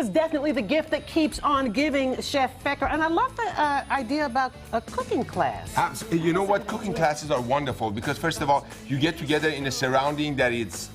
is definitely the gift that keeps on giving, Chef Feker. And I love the idea about a cooking class. Absolutely. You know what? Cooking classes are wonderful because, first of all, you get together in a surrounding that it's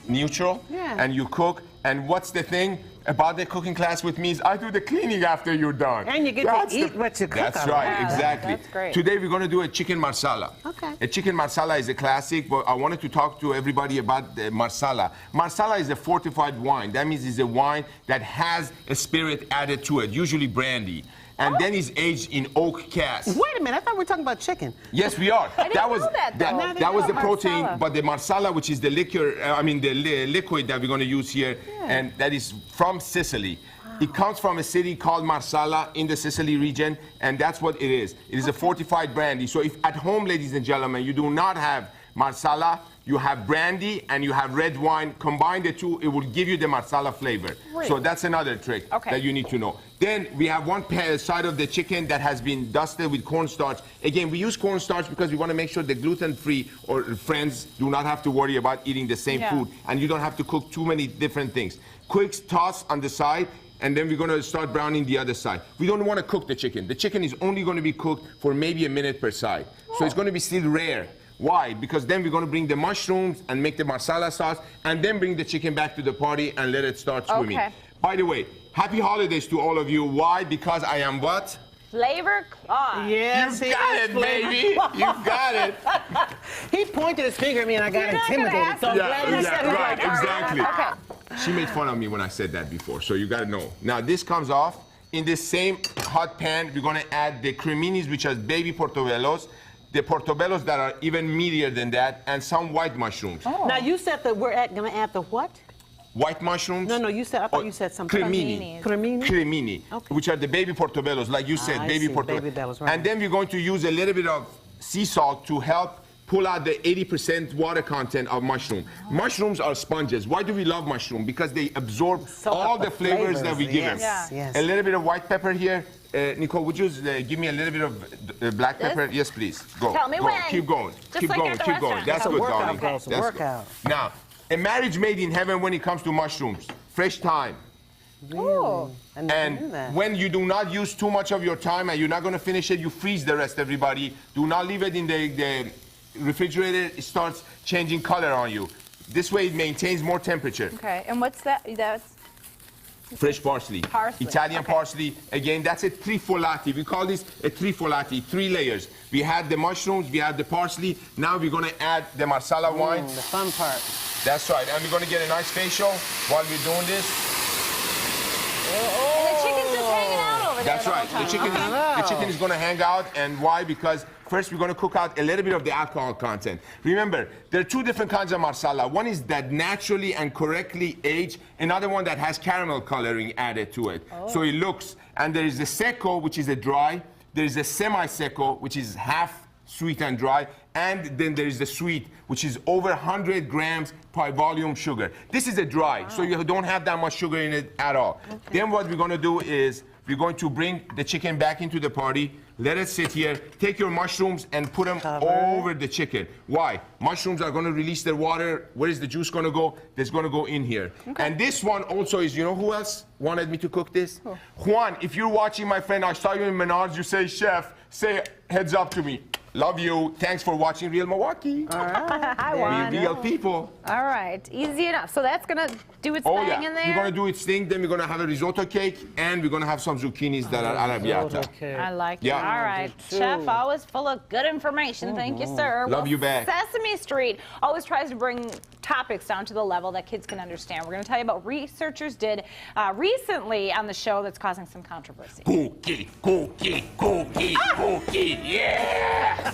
neutral, and you cook. And what's the thing about the cooking class with me is I do the cleaning after you're done. And you get to eat what you cook. That's right, Yeah, exactly. that's great. Today we're going to do a chicken marsala. Okay. A chicken marsala is a classic, but I wanted to talk to everybody about the marsala. Marsala is a fortified wine. That means it's a wine that has a spirit added to it, usually brandy. And then it's aged in oak casks. Wait a minute, I thought we were talking about chicken. Yes, we are. I didn't know that, though. That was the protein, Marsala. but the marsala, which is the liquor, the liquid that we're going to use here, and that is from Sicily. It comes from a city called Marsala in the Sicily region, and that's what it is. It is a fortified brandy. So if at home, ladies and gentlemen, you do not have Marsala, you have brandy and you have red wine. Combine the two, it will give you the Marsala flavor. Great. So that's another trick that you need to know. Then we have one side of the chicken that has been dusted with cornstarch. Again, we use cornstarch because we want to make sure the gluten-free or friends do not have to worry about eating the same food, and you don't have to cook too many different things. Quick toss on the side, and then we're going to start browning the other side. We don't want to cook the chicken. The chicken is only going to be cooked for maybe a minute per side. So it's going to be still rare. Why? Because then we're going to bring the mushrooms and make the marsala sauce, and then bring the chicken back to the party and let it start swimming. Okay. By the way, happy holidays to all of you. Why? Because I am what? Flavor Claw. Yes, You got it, baby. You got it. He pointed his finger at me and I got intimidated. So I'm glad you said it. Right, exactly. Okay. She made fun of me when I said that before, so you got to know. Now this comes off. In this same hot pan, we're going to add the creminis, which are baby portobellos, the portobellos that are even meatier than that, and some white mushrooms. Now you said that we're going to add the what? White mushrooms? No, you said, I thought you said something. Cremini. Cremini? Cremini, Okay. which are the baby portobellos, like you said, baby portobellos. Right. And then we're going to use a little bit of sea salt to help pull out the 80% water content of mushroom. Mushrooms are sponges. Why do we love mushroom? Because they absorb all the flavors that we give them. Yes. A little bit of white pepper here. Nicole, would you give me a little bit of black pepper? Yes, please. Go. Tell me go. when. Keep going. Just Keep like going. at the Keep going. restaurant. That's good, workout, darling. girls, That's workout. good. Now, a marriage made in heaven when it comes to mushrooms. Fresh thyme. Ooh. And when you do not use too much of your time and you're not going to finish it, you freeze the rest, everybody. Do not leave it in the refrigerator. It starts changing color on you. This way it maintains more temperature. Okay, and what's that? That's Fresh parsley. Parsley, Italian okay. parsley. Again, that's a trifolati. We call this a trifolati, 3 layers. We had the mushrooms, we had the parsley. Now we're going to add the marsala wine. The fun part. That's right. And we're going to get a nice facial while we're doing this. And the chicken's just hanging out over there. That's right. The chicken is going to hang out. And why? Because first we're going to cook out a little bit of the alcohol content. Remember, there are 2 different kinds of marsala. One is that naturally and correctly aged. Another one that has caramel coloring added to it. So it looks. And there is the secco, which is a dry. There is a semi-secco, which is half sweet and dry. And then there is the sweet, which is over 100 grams per volume sugar. This is a dry, so you don't have that much sugar in it at all. Then what we're going to do is we're going to bring the chicken back into the party. Let it sit here. Take your mushrooms and put them over the chicken. Why? Mushrooms are going to release their water. Where is the juice going to go? It's going to go in here. And this one also is, you know who else wanted me to cook this? Juan, if you're watching, my friend, I saw you in Menards. You say, chef, say heads up to me. Love you. Thanks for watching Real Milwaukee. All right. Hi, Juan. We're real people. All right, easy enough. So that's gonna do its thing in there? We're going to do its thing. Then we're going to have a risotto cake, and we're going to have some zucchinis that are arrabbiata. Okay. I like Yeah. it. All right, too. Chef, always full of good information. Thank you, sir. Love you back. Sesame Street always tries to bring topics down to the level that kids can understand. We're going to tell you about researchers did recently on the show that's causing some controversy. Cookie, cookie, cookie, cookie, yeah!